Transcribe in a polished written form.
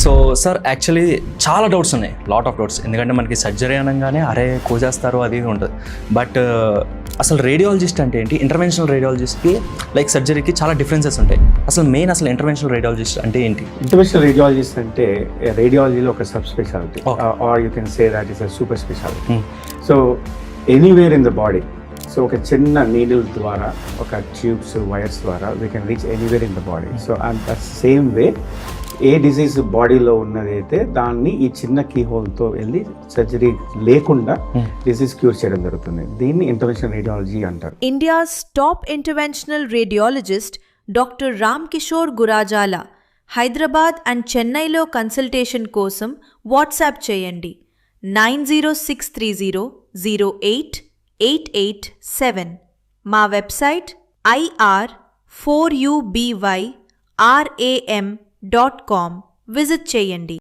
So sir actually చాలా doubts ఉన్నాయి, lot of doubts. ఎందుకంటే మనకి సర్జరీ అనగానే అరే కోసేస్తారు అది ఉంటుంది. బట్ అసలు రేడియాలజిస్ట్ అంటే ఏంటి, ఇంటర్వెన్షనల్ రేడియాలజిస్ట్కి లైక్ సర్జరీకి చాలా డిఫరెన్సెస్ ఉంటాయి. అసలు ఇంటర్వెన్షనల్ రేడియాలజిస్ట్ అంటే ఏంటి? ఇంటర్వెన్షనల్ రేడియాలజిస్ట్ అంటే రేడియాలజీలో ఒక sub speciality, or you can say that is a super speciality. So anywhere in the body, so ఒక చిన్న నీడిల్ ద్వారా, ఒక ట్యూబ్స్ వైర్స్ ద్వారా we can reach anywhere in the body. So and the same way a disease బాడీలో ఉన్నదైతే దాన్ని ఈ చిన్న కీ హోల్తో వెళ్ళి సర్జరీ లేకుండా డిసీజ్ క్యూర్ చేయడం జరుగుతుంది. దీన్ని ఇంటర్వెన్షనల్ రేడియాలజీ అంటారు. India's top interventional radiologist doctor Ram Kishore Gurajala Hyderabad and చెన్నైలో కన్సల్టేషన్ కోసం వాట్సాప్ చేయండి 90630088887. మా వెబ్సైట్ ir4ubyram.com విజిట్ చేయండి.